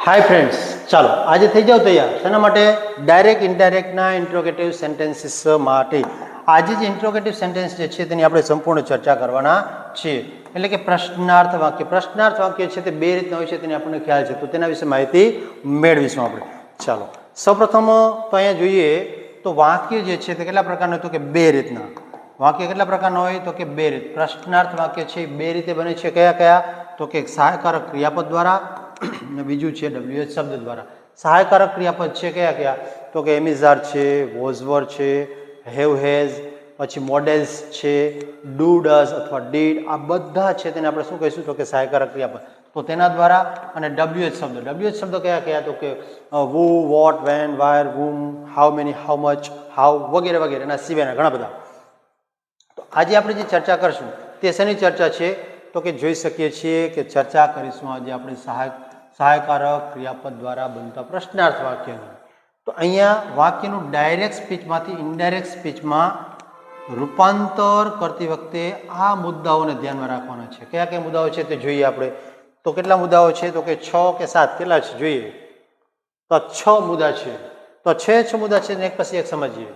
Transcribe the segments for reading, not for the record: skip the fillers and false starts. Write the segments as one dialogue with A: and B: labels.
A: Hi friends, चलो आज थी जाओ तैयार शा माटे डायरेक्ट इनडायरेक्ट इंट्रोगेटिव सेंटेन्सीस माटे आज ज इंट्रोगेटिव सेंटेन्स जे छे तेनी आपणे संपूर्ण चर्चा करवाना छे। एटले के प्रश्नार्थ वाक्य छे ते बे रीतना होय छे तेनी आपणे ख्याल छे, तो तेना विषे माहिती मेळवीशुं आपणे। चलो सौप्रथम तो अहींया जोईए तो वाक्य जे छे ते केटला प्रकारनुं, तो के बे रीतना। वाक्य केटला प्रकारनुं होय तो के बे रीत। प्रश्नार्थ वाक्य छे बे रीते बने छे, कया कया? तो के सहायकारक क्रियापद द्वारा बीजू है WH शब्द द्वारा। सहायकारक क्रियापद है क्या क्या? तो कि एमिजार है, वॉज है, हेव हेज, पछी मॉडल्स है, डू डज अथवा डीड, आ बधा है तेने आपणे शुं कहीशुं? तो कि सहायकारक क्रियापद। तो तेना द्वारा अने WH शब्द क्या क्या? तो कि who, what, when, where, whom, how many, how much, how वगैरह वगैरह एना सिवायना घणा बधा। तो आज आपणे जे चर्चा करशुं ते शेनी चर्चा है? तो कि जोई शकीए छीए कि चर्चा करीशुं आज आपणे सहायकारक क्रियापद द्वारा बनता प्रश्नार्थ वाक्य। तो अहींया वाक्यनुं डायरेक्ट स्पीच मांथी इनडायरेक्ट स्पीच में रूपांतर करती वखते आ मुद्दाओने ध्यान में राखवाना छे। कया कया मुद्दाओ छे ते जोईए आपणे। तो केटला मुद्दाओ छे? तो कि 6 के 7 केटला छे जोईए। तो 6 मुद्दा छे। तो 6 मुद्दा छे, एक पछी एक समजीए।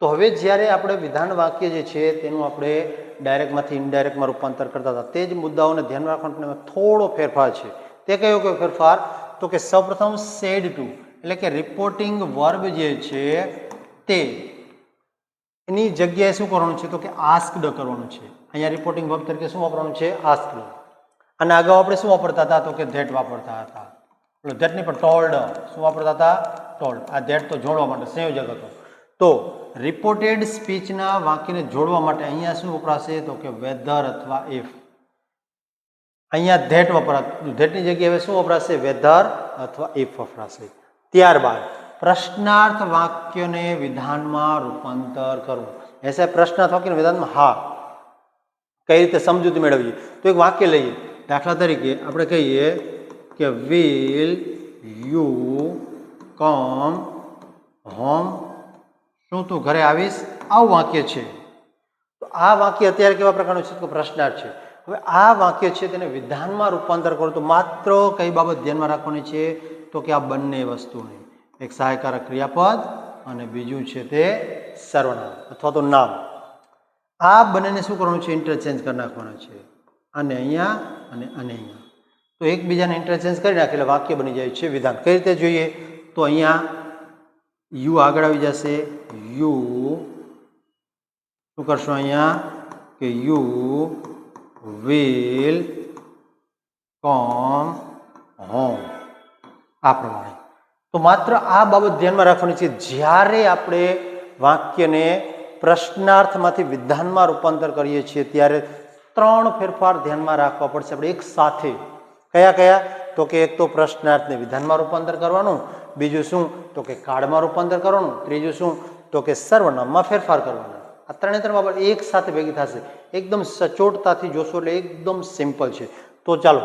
A: तो हवे ज्यारे आपणे विधान वाक्य जे छे तेनुं आपणे डायरेक्ट मांथी इनडायरेक्ट में रूपांतर करता हता, ते ज मुद्दाओने ध्यान में राखवानो थोड़ो फेरफार छे। ते कयो कयो फेरफार? तो कि सौप्रथम सेड टू એટલે કે રિપોર્ટિંગ વર્બ જે છે તે એની જગ્યાએ શું કરવાનું છે? તો કે આસ્ક્ડ કરવાનું છે। અહીંયા રિપોર્ટિંગ વર્બ તરીકે શું વાપરવાનું છે? આસ્ક્ડ। અને અગાઉ આપણે શું વાપરતા હતા? તો કે ધેટ વાપરતા હતા। ધેટ નહીં પણ ટોલ્ડ શું વાપરતા હતા? ટોલ્ડ। આ ધેટ તો જોડવા માટે સંયોજક હતો। તો રિપોર્ટેડ સ્પીચના વાક્યને જોડવા માટે અહીંયા શું વપરાશે? તો કે વેધર અથવા ઇફ। अहींया धेट वपराशे, धेटनी जग्याए हवे शुं वपराशे? वेधर अथवा इफ वपराशे। त्यारबाद प्रश्नार्थ वाक्यने विधानमां रूपांतर करवुं। ऐसे प्रश्नार्थ वाक्यने विधानमां हाँ कई रीते समजूती मेळवीए। तो एक वाक्य लईए, दाखला तरीके आपणे कहीए के विल यू कम होम? शुं तू घरे आवीश? आवुं वाक्य छे। तो आ वाक्य अत्यारे केवा प्रकारनुं छे? तो प्रश्नार्थ छे। હવે આ વાક્ય છે તેને વિધાનમાં રૂપાંતર કરો તો માત્ર કઈ બાબત ધ્યાનમાં રાખવાની છે? તો કે આ બંને વસ્તુને, એક સહાયકારક ક્રિયાપદ અને બીજું છે તે સર્વનામ અથવા તો નામ। આ બંનેને શું કરવાનું છે? ઇન્ટરચેન્જ કરી નાખવાના છે। અને અહીંયા અને અહીંયા તો એકબીજાને ઇન્ટરચેન્જ કરી નાખે એટલે વાક્ય બની જાય છે વિધાન। કઈ રીતે જોઈએ? તો અહીંયા યુ આગળ આવી જશે। યુ શું કરશો અહીંયા? કે યુ will come home आ प्रमाणे। तो मात्र आ बाबत ध्यान में राखवानी छे। ज्यारे आपणे वाक्यने प्रश्नार्थमांथी विधाનમાં रूपांतर करीए छीए त्यारे 3 फेरफार ध्यान में राखवा पड़शे आपणे एक साथे। कया कया? तो कि एक तो प्रश्नार्थने विधाનમાં रूपांतर करवानुं, बीजुं शुं? तो कि काळमां रूपांतर करवानुं, त्रीजुं शुं? तो कि सर्वनाममां फेरफार करवानो। आ 3 बाबत एक साथ भेगी थशे। एकदम सचोटताथी जोशो એટલે एकदम सिंपल है। तो चलो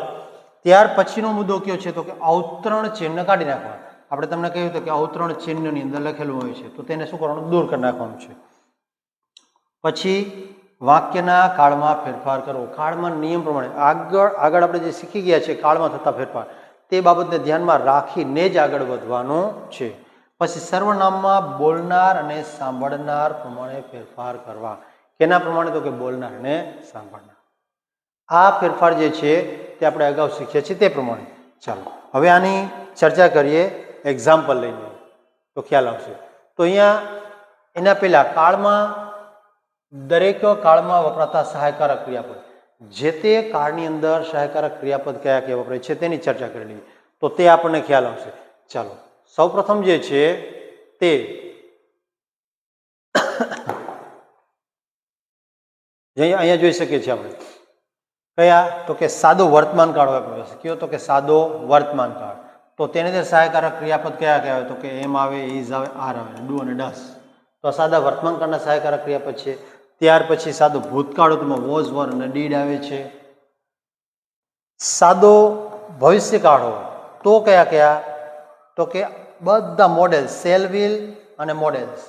A: त्यार पछीनो मुद्दो कयो छे? तो कि अवतरण चिन्ह काढी नाखवा। आपणे तमने कह्युं तो कि अवतरण चिन्हनी अंदर लखेલું હોય છે, तो तेने शुं करवानुं? दूर કરી નાખવાનું છે। પછી વાક્યના કાળમાં ફેરફાર કરવો। કાળમાં નિયમ પ્રમાણે આગળ આપણે જે શીખી ગયા છે કાળમાં થતા ફેરફાર, તે બાબતને ધ્યાનમાં રાખીને જ આગળ વધવાનું છે। પછી સર્વનામમાં બોલનાર અને સાંભળનાર પ્રમાણે ફેરફાર કરવા। કેના પ્રમાણે? તો કે બોલનાર અને સાંભળનાર। આ ફેરફાર જે છે તે આપણે અગાઉ શીખ્યા છીએ તે પ્રમાણે। ચાલો હવે આની ચર્ચા કરીએ એક્ઝામ્પલ લઈને, તો ખ્યાલ આવશે। તો અહીંયા એના પહેલા કાળમાં દરેક કાળમાં વપરાતા સહાયકારક ક્રિયાપદ, જે તે કાળની અંદર સહાયકારક ક્રિયાપદ કયા કયા વપરાય છે તેની ચર્ચા કરી લઈએ, તો તે આપણને ખ્યાલ આવશે। ચાલો સૌપ્રથમ જે છે તે અહીંયા જોઈ શકીએ છીએ આપણે કયા? તો કે સાદો વર્તમાન કાળ વાપર્યો છે। કયો? તો કે સાદો વર્તમાન કાળ। તો તેની અંદર સહાયકારક ક્રિયાપદ કયા કયા આવે? તો કે એમ આવે, ઇઝ આવે, આર આવે, ડુ અને ડસ। તો સાદા વર્તમાન કાળના સહાયકારક ક્રિયાપદ છે। ત્યાર પછી સાદો ભૂતકાળ તેમાં વોઝ, વર અને ડીડ આવે છે। સાદો ભવિષ્યકાળ હોય તો કયા કયા? તો કે બધા મોડેલ શેલ, વિલ અને મોડેલ્સ।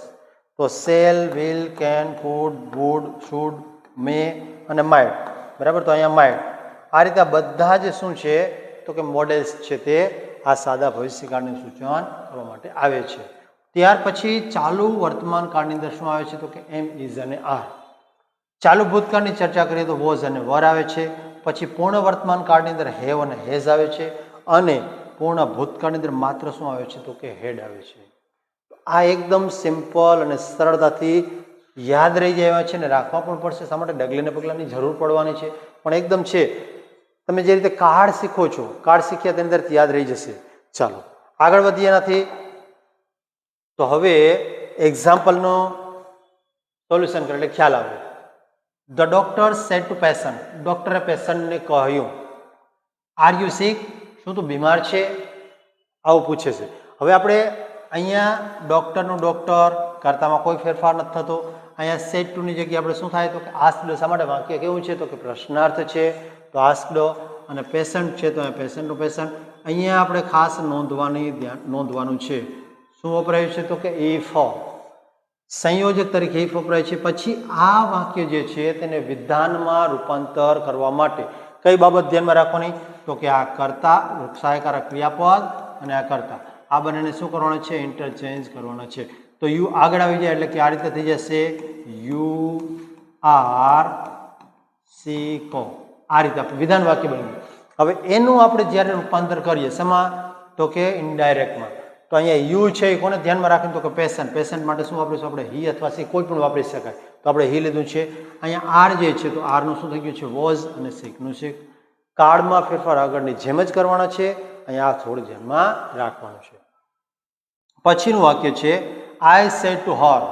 A: તો shall, will, can, could, would, should, may અને માઇટ। બરાબર? તો અહીંયા માઇટ। આ રીતે બધા જે શું છે? તો કે મોડેલ્સ છે તે આ સાદા ભવિષ્યકાળનું સૂચન કરવા માટે આવે છે. ત્યાર પછી ચાલુ વર્તમાન કાળની અંદર શું આવે છે તો કે એમ, ઇઝ અને આર. ચાલુ ભૂતકાળની ચર્ચા કરીએ તો વોઝ અને વર આવે છે. પછી પૂર્ણ વર્તમાન કાળની અંદર હેવ અને હેઝ આવે છે. અને પૂર્ણ ભૂતકાળની અંદર માત્ર શું આવે છે તો કે હેડ આવે છે. આ એકદમ સિમ્પલ અને સરળતાથી યાદ રહી જાય છે અને રાખવા પણ પડશે. શા માટે? ડગલે ને પગલાની જરૂર પડવાની છે, પણ એકદમ છે. તમે જે રીતે કાર્ડ શીખો છો, કાર્ડ શીખ્યા તેની અંદર યાદ રહી જશે. ચાલો આગળ વધીએ એનાથી. તો હવે એક્ઝામ્પલનો સોલ્યુશન કરે એટલે ખ્યાલ આવે. The doctor said to patient. ડોક્ટરે પેશન્ટને કહ્યું, આર યુ સિક? શું તું બીમાર છે? આવું પૂછે છે. હવે આપણે અહીંયા ડોક્ટરનું ડોક્ટર કરતામાં કોઈ ફેરફાર નથી થતો. અહીંયા સેડ ટુની જગ્યાએ આપણે શું થાય તો કે આસ્ક્ડ. શા માટે? વાક્ય કેવું છે તો કે પ્રશ્નાર્થ છે, તો આસ્ક્ડ. અને પેશન્ટ છે તો અહીંયા પેશન્ટનું પેશન્ટ. અહીંયા આપણે ખાસ નોંધવાનું છે શું વપરાયું છે તો કે ઇફ. સંયોજક તરીકે ઇફ વપરાય છે. પછી આ વાક્ય જે છે તેને વિધાનમાં રૂપાંતર કરવા માટે કઈ બાબત ધ્યાનમાં રાખવાની તો કે આ કર્તા, સહાયકારક ક્રિયાપદ અને આ કર્તા, આ બંનેને શું કરવાના છે? ઇન્ટરચેન્જ કરવાના છે. તો યુ આગળ આવી જાય એટલે કે આ રીતે થઈ જશે યુ આર સિકો. આ રીતે આપણે વિધાન વાક્ય બન્યું. હવે એનું આપણે જ્યારે રૂપાંતર કરીએ શેમાં તો કે ઇનડાયરેક્ટમાં. તો અહીંયા યુ છે એ કોને ધ્યાનમાં રાખીને તો કે પેશન્ટ. પેશન્ટ માટે શું વાપરીશું આપણે? હી અથવા સી કોઈ પણ વાપરી શકાય. તો આપણે હી લીધું છે. અહીંયા આર જે છે તો આરનું શું થઈ ગયું છે? વોઝ અને સિકનું સિક. કાળમાં ફેરફાર આગળની જેમ જ કરવાના છે. અહીંયા આ થોડું ધ્યાનમાં રાખવાનું છે. પછીનું વાક્ય છે I said to her,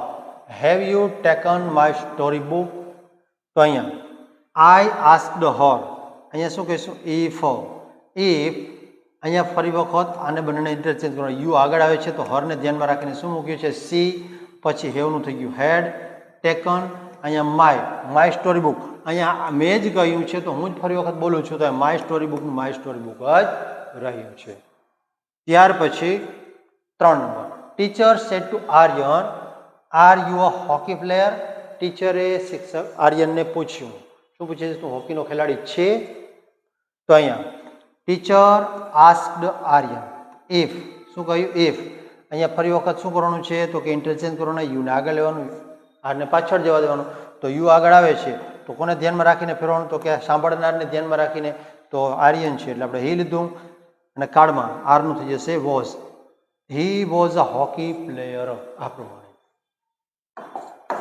A: have you taken my story book? તો અહીંયા આઈ આસ્ક્ડ હર. અહીંયા શું કહીશું? ઇફ. ઇફ અહીંયા ફરી વખત આને બંનેને ઇન્ટરચેન્જ કરવાનું. યુ આગળ આવે છે તો હરને ધ્યાનમાં રાખીને શું મૂક્યું છે? સી. પછી હેવનું થઈ ગયું હેડ. ટેકન. અહીંયા માય સ્ટોરી બુક. અહીંયા મેં જ કહ્યું છે તો હું જ ફરી વખત બોલું છું તો માય સ્ટોરી બુકનું માય સ્ટોરી બુક જ રહ્યું છે. ત્યાર પછી 3 number. Teacher said to Aryan, are you a hockey player? ટીચરે શિક્ષક આર્યનને પૂછ્યું. શું પૂછે છે? તું હોકીનો ખેલાડી છે? તો અહીંયા ટીચર આસ્ક્ડ આર્યન ઇફ. શું કહ્યું? ઇફ. અહીંયા ફરી વખત શું કરવાનું છે તો કે ઇન્ટરચેન્જ કરવાના. યુને આગળ લેવાનું, આરને પાછળ જવા દેવાનું. તો યુ આગળ આવે છે તો કોને ધ્યાનમાં રાખીને ફેરવાનું તો કે સાંભળનારને ધ્યાનમાં રાખીને. તો આર્યન છે એટલે આપણે હી લીધું અને કાર્ડમાં આરનું થઈ જશે was. He was a hockey player. આ પ્રમાણે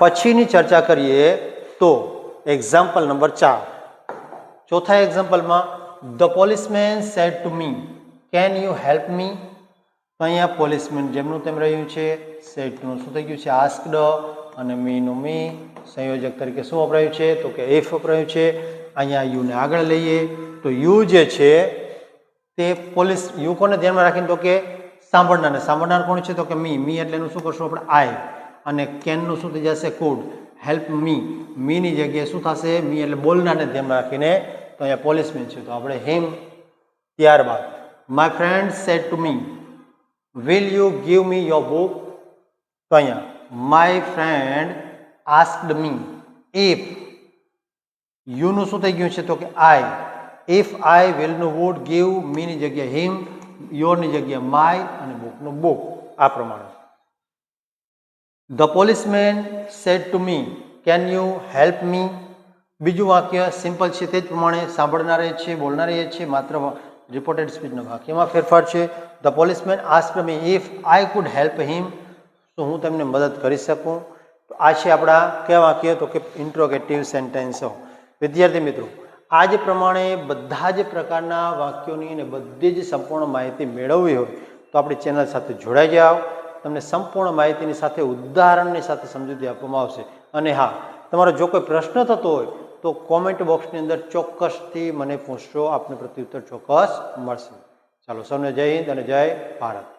A: પછીની ચર્ચા કરીએ તો એક્ઝામ્પલ નંબર 4. ચોથા એક્ઝામ્પલમાં the policeman said to me, can you help me? તો અહીંયા પોલીસમેન જેમનું તેમ રહ્યું છે. સેડ ટુનું શું થઈ ગયું છે? આસ્ક્ડ. અને મીનું મી. સંયોજક તરીકે શું વપરાયું છે તો કે ઇફ વપરાયું છે. અહીંયા યુને આગળ લઈએ તો યુ જે છે તે પોલીસ. યુ કોને ધ્યાનમાં રાખીને તો કે સાંભળનારને. સાંભળનાર કોણ છે તો કે મી. એટલે એનું શું કરશું આપણે? આઈ. અને કેનનું શું થઈ જશે? કુડ. Help me. મીની જગ્યાએ શું થશે? મી એટલે બોલનારને ધ્યાનમાં રાખીને. તો અહીંયા પોલીસમેન છે તો આપણે હિમ. ત્યારબાદ my friend said to me, will you give me your book? તો અહીંયા my friend asked me if. યુનું શું થઈ ગયું છે તો કે આઈ. ઇફ આઈ વિલનું વુડ ગીવ. મીની જગ્યાએ હિમ, યોરની જગ્યાએ માય અને બુકનું બુક. આ પ્રમાણે the policeman said to me, can you help મી? બીજું વાક્ય સિમ્પલ છે તે જ પ્રમાણે સાંભળનારે છે, બોલનારે છે, માત્ર રિપોર્ટેડ સ્પીચના વાક્યમાં ફેરફાર છે. The policeman asked me if I could help him. તો હું તમને મદદ કરી શકું? તો આ છે આપણા કયા વાક્ય તો કે ઇન્ટ્રોગેટિવ સેન્ટેન્સો. વિદ્યાર્થી મિત્રો, આ જ પ્રમાણે બધા જ પ્રકારના વાક્યોની અને બધી જ સંપૂર્ણ માહિતી મેળવવી હોય તો આપણી ચેનલ સાથે જોડાઈ જાઓ. તમને સંપૂર્ણ માહિતીની સાથે ઉદાહરણની સાથે સમજૂતી આપવામાં આવશે. અને હા, તમારો જો કોઈ પ્રશ્ન થતો હોય તો કોમેન્ટ બોક્સની અંદર ચોક્કસથી મને પૂછશો. આપને પ્રત્યુત્તર ચોક્કસ મળશે. ચાલો, સૌને જય હિન્દ અને જય ભારત.